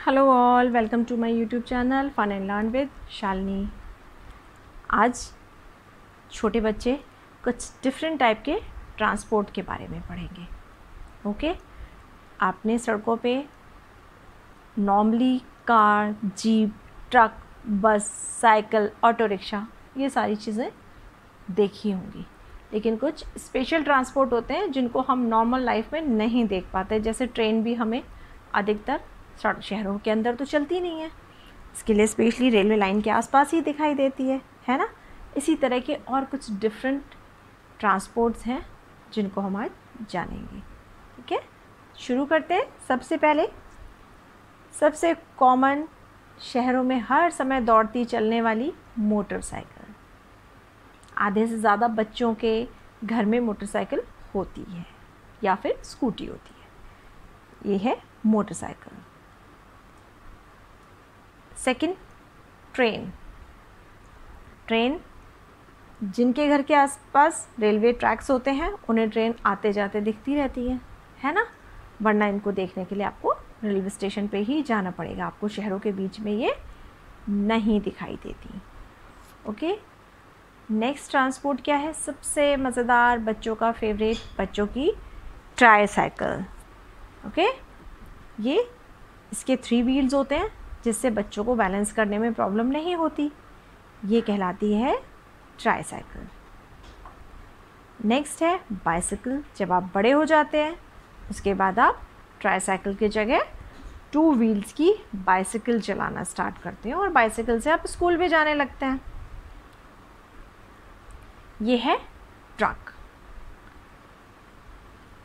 Hello all, welcome to my YouTube channel fun and learn with Shalini. आज छोटे बच्चे कुछ डिफरेंट टाइप के ट्रांसपोर्ट के बारे में पढ़ेंगे। ओके, आपने सड़कों पे नॉर्मली कार, जीप, ट्रक, बस, साइकिल, ऑटो रिक्शा ये सारी चीज़ें देखी होंगी, लेकिन कुछ स्पेशल ट्रांसपोर्ट होते हैं जिनको हम नॉर्मल लाइफ में नहीं देख पाते। जैसे ट्रेन भी हमें अधिकतर शहरों के अंदर तो चलती नहीं है, इसके लिए स्पेशली रेलवे लाइन के आसपास ही दिखाई देती है ना। इसी तरह के और कुछ डिफरेंट ट्रांसपोर्ट्स हैं जिनको हम आज जानेंगे। ठीक है, शुरू करते हैं। सबसे पहले सबसे कॉमन शहरों में हर समय दौड़ती चलने वाली मोटरसाइकिल। आधे से ज़्यादा बच्चों के घर में मोटरसाइकिल होती है या फिर स्कूटी होती है। ये है मोटरसाइकिल। Second, train. ट्रेन जिनके घर के आसपास रेलवे ट्रैक्स होते हैं उन्हें ट्रेन आते जाते दिखती रहती है ना, वरना इनको देखने के लिए आपको रेलवे स्टेशन पे ही जाना पड़ेगा। आपको शहरों के बीच में ये नहीं दिखाई देती। ओके, नेक्स्ट ट्रांसपोर्ट क्या है? सबसे मज़ेदार, बच्चों का फेवरेट, बच्चों की ट्राईसाइकिल। ओके, ये इसके 3 व्हील्स होते हैं जिससे बच्चों को बैलेंस करने में प्रॉब्लम नहीं होती। ये कहलाती है ट्राईसाइकिल। नेक्स्ट है बाइसिकल। जब आप बड़े हो जाते हैं उसके बाद आप ट्राईसाइकिल की जगह 2 व्हील्स की बाइसिकल चलाना स्टार्ट करते हैं और बाइसिकल से आप स्कूल भी जाने लगते हैं। ये है ट्रक।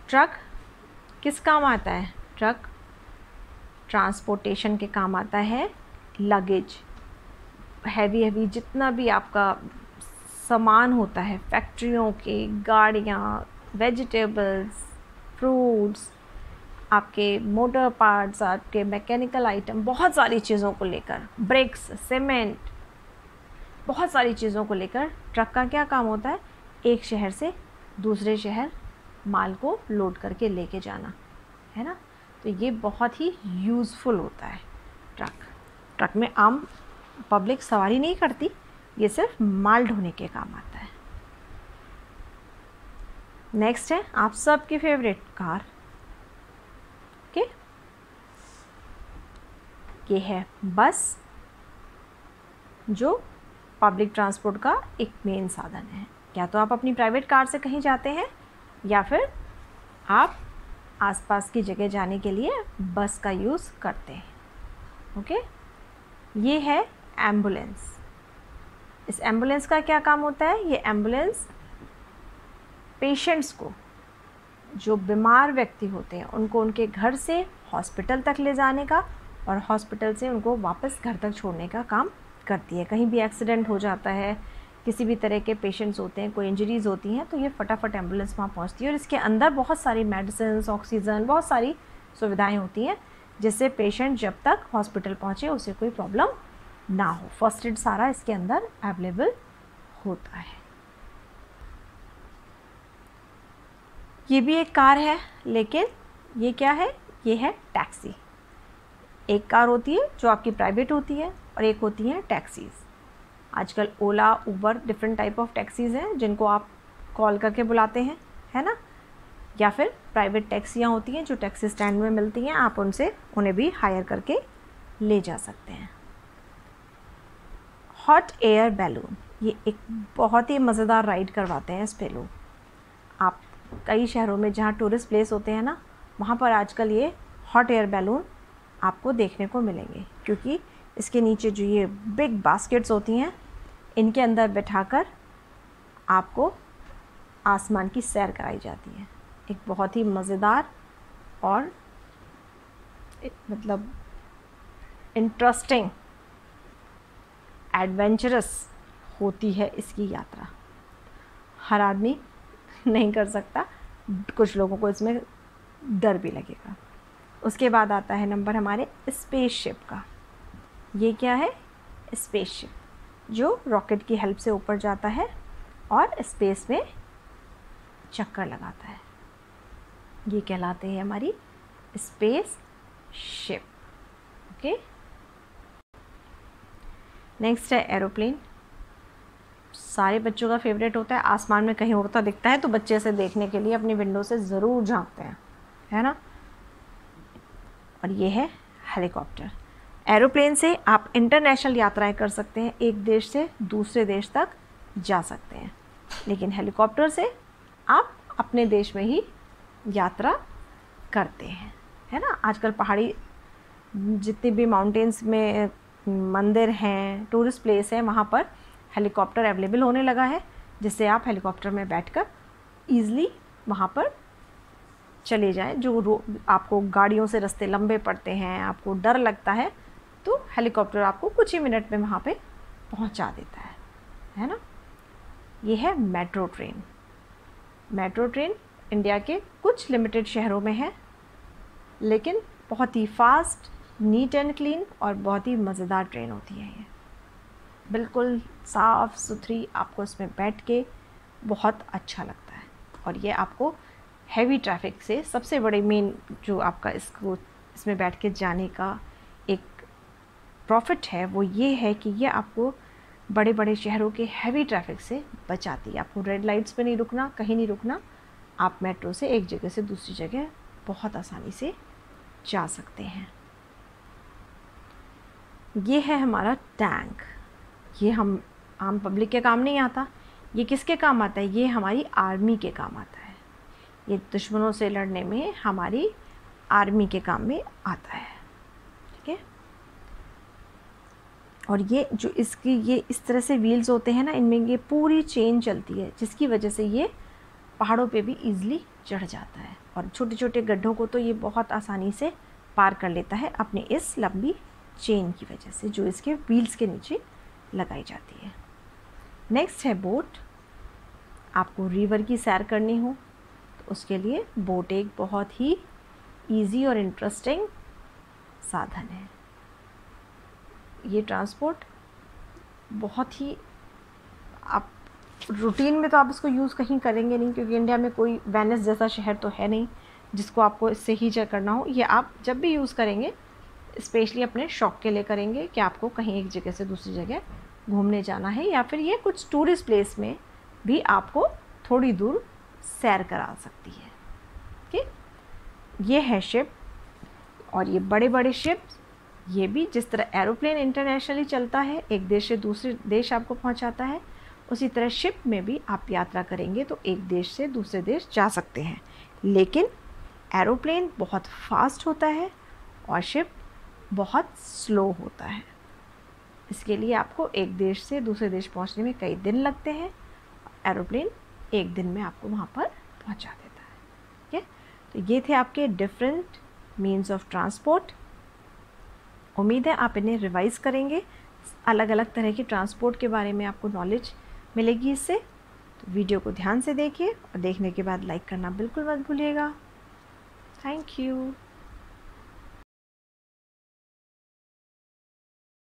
ट्रक किस काम आता है? ट्रक ट्रांसपोर्टेशन के काम आता है। लगेज, हैवी जितना भी आपका सामान होता है, फैक्ट्रियों के, गाड़ियाँ, वेजिटेबल्स, फ्रूट्स, आपके मोटर पार्ट्स, आपके मैकेनिकल आइटम, बहुत सारी चीज़ों को लेकर, ब्रिक्स, सीमेंट, बहुत सारी चीज़ों को लेकर ट्रक का क्या काम होता है? एक शहर से दूसरे शहर माल को लोड करके लेके जाना, है ना। तो ये बहुत ही यूज़फुल होता है ट्रक में आम पब्लिक सवारी नहीं करती, ये सिर्फ माल ढोने के काम आता है। नेक्स्ट है आप सबकी फेवरेट कार। ओके, ये है बस, जो पब्लिक ट्रांसपोर्ट का एक मेन साधन है। या तो आप अपनी प्राइवेट कार से कहीं जाते हैं या फिर आप आसपास की जगह जाने के लिए बस का यूज़ करते हैं। ओके, ये है एम्बुलेंस। इस एम्बुलेंस का क्या काम होता है? ये एम्बुलेंस पेशेंट्स को, जो बीमार व्यक्ति होते हैं, उनको उनके घर से हॉस्पिटल तक ले जाने का और हॉस्पिटल से उनको वापस घर तक छोड़ने का काम करती है। कहीं भी एक्सीडेंट हो जाता है, किसी भी तरह के पेशेंट्स होते हैं, कोई इंजरीज़ होती हैं, तो ये फटाफट एम्बुलेंस वहाँ पहुँचती है और इसके अंदर बहुत सारी मेडिसिन, ऑक्सीजन, बहुत सारी सुविधाएं होती हैं जिससे पेशेंट जब तक हॉस्पिटल पहुँचे उसे कोई प्रॉब्लम ना हो। फर्स्ट एड सारा इसके अंदर अवेलेबल होता है। ये भी एक कार है, लेकिन ये क्या है? ये है टैक्सी। एक कार होती है जो आपकी प्राइवेट होती है और एक होती है टैक्सीज़। आजकल ओला, उबर, डिफरेंट टाइप ऑफ टैक्सीज़ हैं जिनको आप कॉल करके बुलाते हैं, है ना। या फिर प्राइवेट टैक्सियाँ होती हैं जो टैक्सी स्टैंड में मिलती हैं, आप उन्हें भी हायर करके ले जा सकते हैं। हॉट एयर बैलून, ये एक बहुत ही मज़ेदार राइड करवाते हैं इस पे लोग। आप कई शहरों में जहाँ टूरिस्ट प्लेस होते हैं ना, वहाँ पर आजकल ये हॉट एयर बैलून आपको देखने को मिलेंगे, क्योंकि इसके नीचे जो ये बिग बास्केट्स होती हैं, इनके अंदर बिठाकर आपको आसमान की सैर कराई जाती है। एक बहुत ही मज़ेदार और मतलब इंटरेस्टिंग, एडवेंचरस होती है इसकी यात्रा। हर आदमी नहीं कर सकता, कुछ लोगों को इसमें डर भी लगेगा। उसके बाद आता है नंबर हमारे स्पेसशिप का। ये क्या है? स्पेसशिप, जो रॉकेट की हेल्प से ऊपर जाता है और स्पेस में चक्कर लगाता है। ये कहलाते हैं हमारी स्पेस शिप। ओके, नेक्स्ट है एरोप्लेन। सारे बच्चों का फेवरेट होता है, आसमान में कहीं उड़ता दिखता है तो बच्चे से देखने के लिए अपनी विंडो से ज़रूर झांकते हैं, है ना। और ये है हेलीकॉप्टर। एरोप्लेन से आप इंटरनेशनल यात्राएं कर सकते हैं, एक देश से दूसरे देश तक जा सकते हैं, लेकिन हेलीकॉप्टर से आप अपने देश में ही यात्रा करते हैं, है ना। आजकल पहाड़ी जितने भी माउंटेन्स में मंदिर हैं, टूरिस्ट प्लेस हैं, वहाँ पर हेलीकॉप्टर अवेलेबल होने लगा है, जिससे आप हेलीकॉप्टर में बैठकर ईज़िली वहाँ पर चले जाएं। जो आपको गाड़ियों से रास्ते लंबे पड़ते हैं, आपको डर लगता है, तो हेलीकॉप्टर आपको कुछ ही मिनट में वहाँ पे पहुँचा देता है ना। ये है metro train. Metro train India के कुछ लिमिटेड शहरों में है, लेकिन बहुत ही फास्ट, नीट एंड क्लीन और बहुत ही मज़ेदार ट्रेन होती है। ये बिल्कुल साफ़ सुथरी, आपको इसमें बैठ के बहुत अच्छा लगता है। और ये आपको हैवी ट्रैफिक से सबसे बड़े मेन जो आपका इसमें बैठ के जाने का एक प्रॉफिट है, वो ये है कि ये आपको बड़े बड़े शहरों के हैवी ट्रैफिक से बचाती है। आपको रेड लाइट्स पे नहीं रुकना, कहीं नहीं रुकना, आप मेट्रो से एक जगह से दूसरी जगह बहुत आसानी से जा सकते हैं। ये है हमारा टैंक। ये हम आम पब्लिक के काम नहीं आता, ये किसके काम आता है? ये हमारी आर्मी के काम आता है। ये दुश्मनों से लड़ने में हमारी आर्मी के काम में आता है, ठीक है। और ये जो इसकी ये इस तरह से व्हील्स होते हैं ना, इनमें ये पूरी चेन चलती है, जिसकी वजह से ये पहाड़ों पे भी इजीली चढ़ जाता है। और छोटे छोटे गड्ढों को तो ये बहुत आसानी से पार कर लेता है अपने इस लंबी चेन की वजह से, जो इसके व्हील्स के नीचे लगाई जाती है। नेक्स्ट है बोट। आपको रिवर की सैर करनी हो तो उसके लिए बोट एक बहुत ही इजी और इंटरेस्टिंग साधन है। ये ट्रांसपोर्ट बहुत ही, आप रूटीन में तो आप इसको यूज़ कहीं करेंगे नहीं, क्योंकि इंडिया में कोई वेनिस जैसा शहर तो है नहीं जिसको आपको इससे ही करना हो। ये आप जब भी यूज़ करेंगे स्पेशली अपने शौक के लिए करेंगे कि आपको कहीं एक जगह से दूसरी जगह घूमने जाना है, या फिर ये कुछ टूरिस्ट प्लेस में भी आपको थोड़ी दूर सैर करा सकती है। ठीक, ये है शिप। और ये बड़े बड़े शिप, ये भी जिस तरह एरोप्लेन इंटरनेशनली चलता है, एक देश से दूसरे देश आपको पहुंचाता है, उसी तरह शिप में भी आप यात्रा करेंगे तो एक देश से दूसरे देश जा सकते हैं। लेकिन एरोप्लेन बहुत फास्ट होता है और शिप बहुत स्लो होता है। इसके लिए आपको एक देश से दूसरे देश पहुंचने में कई दिन लगते हैं, एरोप्लेन एक दिन में आपको वहां पर पहुंचा देता है। ठीक है, तो ये थे आपके डिफरेंट मीन्स ऑफ ट्रांसपोर्ट। उम्मीद है आप इन्हें रिवाइज़ करेंगे, अलग अलग तरह के ट्रांसपोर्ट के बारे में आपको नॉलेज मिलेगी इससे। तो वीडियो को ध्यान से देखिए और देखने के बाद लाइक करना बिल्कुल मत भूलिएगा। Thank you.